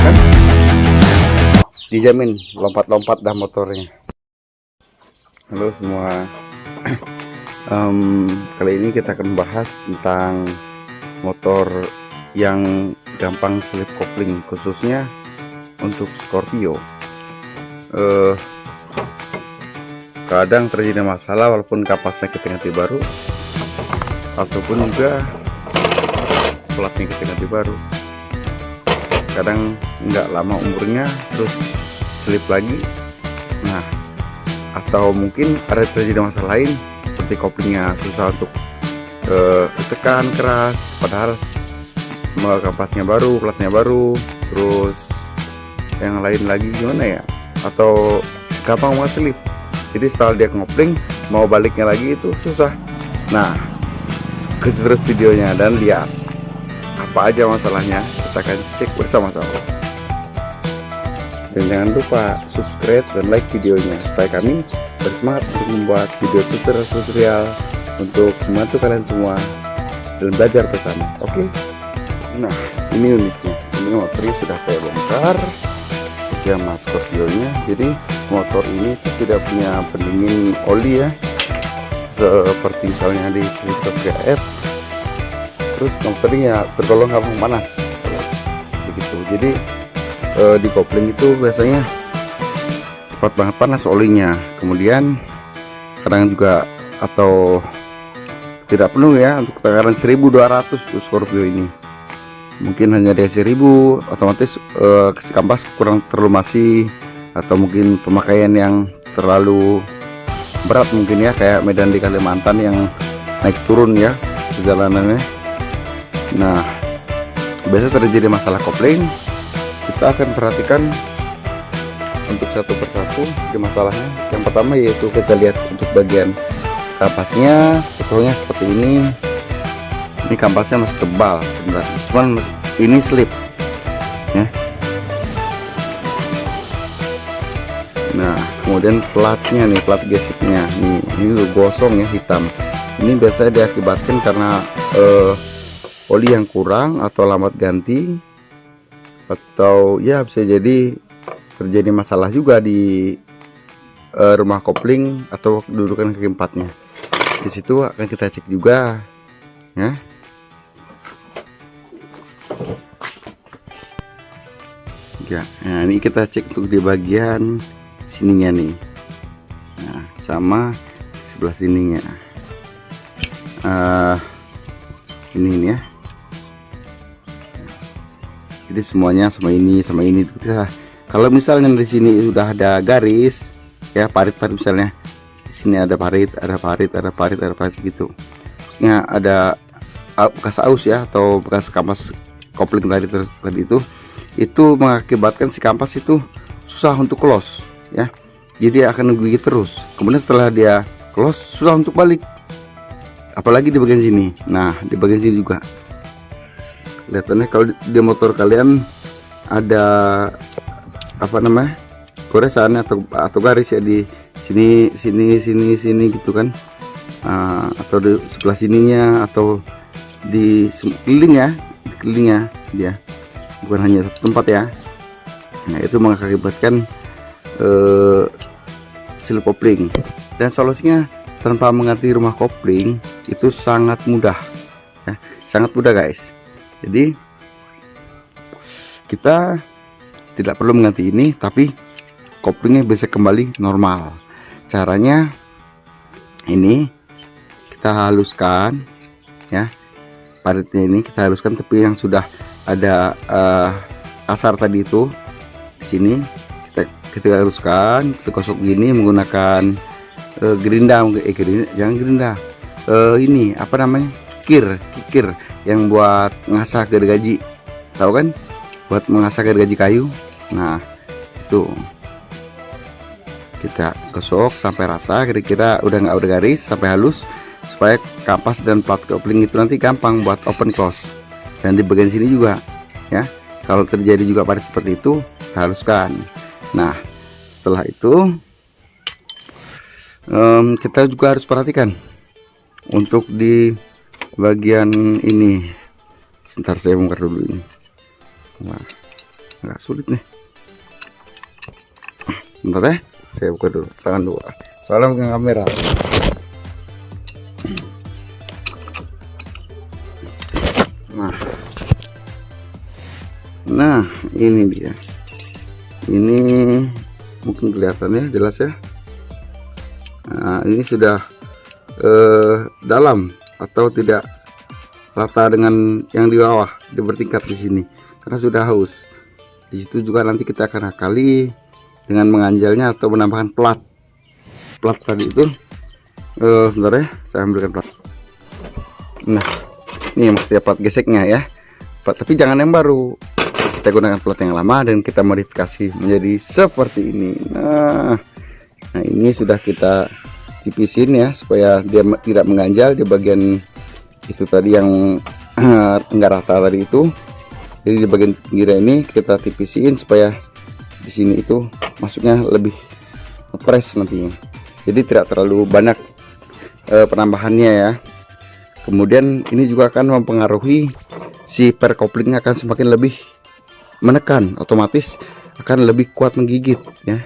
kan dijamin lompat-lompat dah motornya. Halo semua. Kali ini kita akan bahas tentang motor yang gampang slip kopling, khususnya untuk Scorpio. Kadang terjadi masalah walaupun kapasnya kita ganti baru, ataupun juga platnya kita ganti baru. Kadang nggak lama umurnya terus slip lagi. Nah, atau mungkin ada terjadi masalah lain seperti koplingnya susah untuk ditekan keras, padahal kapasnya baru, platnya baru, terus yang lain lagi gimana ya, atau gampang banget slip. Jadi setelah dia ngopling mau baliknya lagi itu susah. Nah, ikuti terus videonya dan lihat apa aja masalahnya, kita akan cek bersama-sama. Dan jangan lupa subscribe dan like videonya supaya kami bersemangat untuk membuat video tutorial untuk membantu kalian semua dalam belajar bersama. Oke? Nah, ini uniknya, ini motornya sudah saya bongkar sama Scorpio-nya. Jadi motor ini tidak punya pendingin oli ya, seperti misalnya di Scorpio GF. Terus motornya tergolong gampang panas begitu. Jadi di kopling itu biasanya cepat banget panas olinya. Kemudian kadang juga atau tidak penuh ya, untuk tekanan 1200 untuk Scorpio ini. Mungkin hanya di 1000, otomatis kampas kurang terlalu masih, atau mungkin pemakaian yang terlalu berat mungkin ya, kayak medan di Kalimantan yang naik turun ya perjalanannya. Nah, biasa terjadi masalah kopling. Kita akan perhatikan untuk satu persatu di masalahnya. Yang pertama yaitu kita lihat untuk bagian kampasnya, contohnya seperti ini. Ini kampasnya masih tebal sebenarnya, cuman ini slip ya. Nah, kemudian platnya nih, plat gesiknya nih, ini gosong ya, hitam. Ini biasanya diakibatkan karena oli yang kurang atau lambat ganti, atau ya bisa jadi terjadi masalah juga di rumah kopling atau kedudukan kaki empatnya. Di situ akan kita cek juga ya. Ya, nah ini kita cek untuk di bagian sininya nih. Nah, sama sebelah sininya. Ini ya. Jadi semuanya sama ini bisa. Kalau misalnya di sini sudah ada garis ya, parit-parit misalnya di sini ada parit gitu, maksudnya ada bekas aus ya, atau bekas kampas kopling tadi itu mengakibatkan si kampas itu susah untuk close ya, jadi akan menggigit terus. Kemudian setelah dia close susah untuk balik, apalagi di bagian sini. Nah, di bagian sini juga kelihatannya kalau di motor kalian ada apa namanya, goresan atau garis ya di sini gitu kan, atau di sebelah sininya, atau di kelilingnya dia, bukan hanya satu tempat ya. Nah, itu mengakibatkan slip kopling. Dan solusinya tanpa mengganti rumah kopling itu sangat mudah ya, sangat mudah guys. Jadi kita tidak perlu mengganti ini, tapi koplingnya bisa kembali normal. Caranya ini kita haluskan ya, paritnya ini kita haluskan, tapi yang sudah ada kasar tadi itu di sini kita haluskan, kita gosok gini menggunakan gerinda, jangan gerinda, ini apa namanya, kikir yang buat ngasah gergaji, tahu kan, buat mengasah gergaji kayu. Nah, itu kita gosok sampai rata, kira-kira udah nggak ada garis, sampai halus, supaya kampas dan plat kopling itu nanti gampang buat open close. Dan di bagian sini juga ya, kalau terjadi juga parit seperti itu, kita haluskan. Nah, setelah itu kita juga harus perhatikan untuk di bagian ini. Sebentar, saya bongkar dulu ini. Nah, nggak sulit nih. Bentar ya, saya buka dulu tangan dua soalnya bukan kamera. Nah ini dia, ini mungkin kelihatannya jelas ya. Nah, ini sudah dalam atau tidak rata dengan yang di bawah, di bertingkat di sini karena sudah haus. Di situ juga nanti kita akan akali dengan menganjalnya atau menambahkan plat tadi itu. Sebentar ya, saya ambilkan plat. Nah ini maksudnya plat geseknya ya, plat, tapi jangan yang baru, kita gunakan plat yang lama dan kita modifikasi menjadi seperti ini. Nah ini sudah kita tipisin ya supaya dia tidak mengganjal di bagian itu tadi yang enggak rata tadi itu. Jadi di bagian pinggir ini kita tipisin supaya di sini itu masuknya lebih fresh nantinya, jadi tidak terlalu banyak penambahannya ya. Kemudian ini juga akan mempengaruhi si per couplingnya akan semakin lebih menekan, otomatis akan lebih kuat menggigit ya.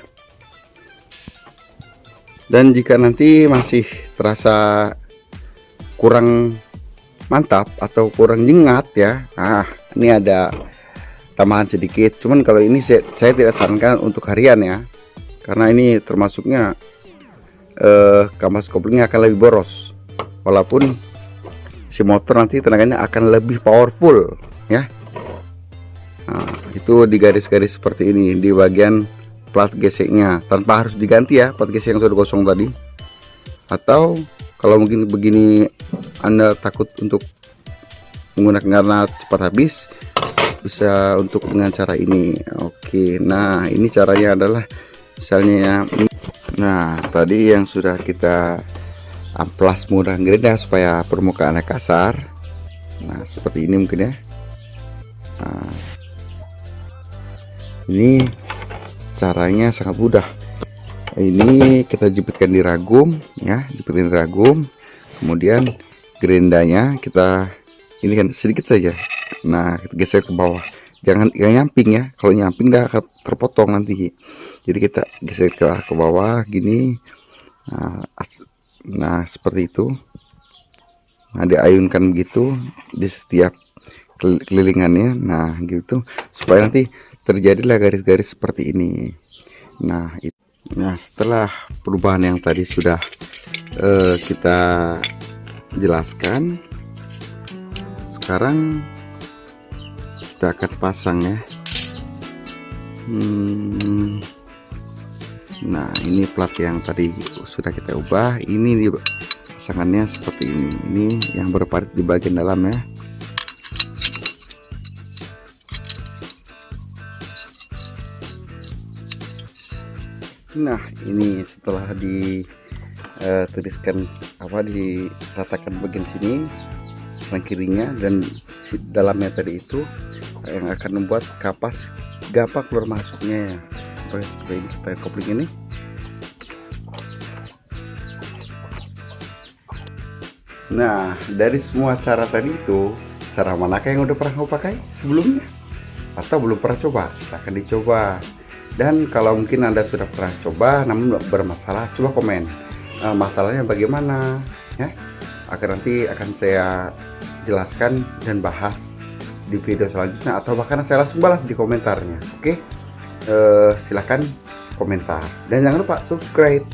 Dan jika nanti masih terasa kurang mantap atau kurang jengat ya, nah ini ada tambahan sedikit, cuman kalau ini saya tidak sarankan untuk harian ya, karena ini termasuknya kampas koplingnya akan lebih boros, walaupun si motor nanti tenaganya akan lebih powerful ya. Nah itu di garis-garis seperti ini di bagian plat geseknya, tanpa harus diganti ya plat gesek yang sudah gosong tadi. Atau kalau mungkin begini Anda takut untuk menggunakan karena cepat habis, bisa untuk dengan cara ini. Oke, nah ini caranya adalah misalnya ya. Nah tadi yang sudah kita amplas menggunakan gerinda supaya permukaannya kasar. Nah seperti ini mungkin ya. Nah, ini caranya sangat mudah. Ini kita jepitkan di ragum ya, jepitin di ragum, kemudian gerindanya kita ini kan sedikit saja. Nah kita geser ke bawah, jangan nyamping ya, kalau nyamping dah akan terpotong nanti. Jadi kita geser ke bawah gini. Nah seperti itu. Nah diayunkan begitu di setiap kelilingannya. Nah gitu supaya nanti terjadilah garis-garis seperti ini. Nah setelah perubahan yang tadi sudah kita jelaskan, sekarang kita akan pasang ya. Nah ini plat yang tadi sudah kita ubah, ini pasangannya seperti ini yang berparit di bagian dalam ya. Nah ini setelah dituliskan diratakan bagian sini kanan kirinya dan dalamnya tadi itu yang akan membuat kapas gampang keluar masuknya ya. Seperti ini kita kopling ini. Nah dari semua cara tadi itu, cara manakah yang udah pernah kau pakai sebelumnya atau belum pernah coba? Silahkan dicoba. Dan kalau mungkin Anda sudah pernah coba namun bermasalah, coba komen masalahnya bagaimana ya, agar nanti akan saya jelaskan dan bahas di video selanjutnya, atau bahkan saya langsung balas di komentarnya. Oke, silahkan komentar dan jangan lupa subscribe.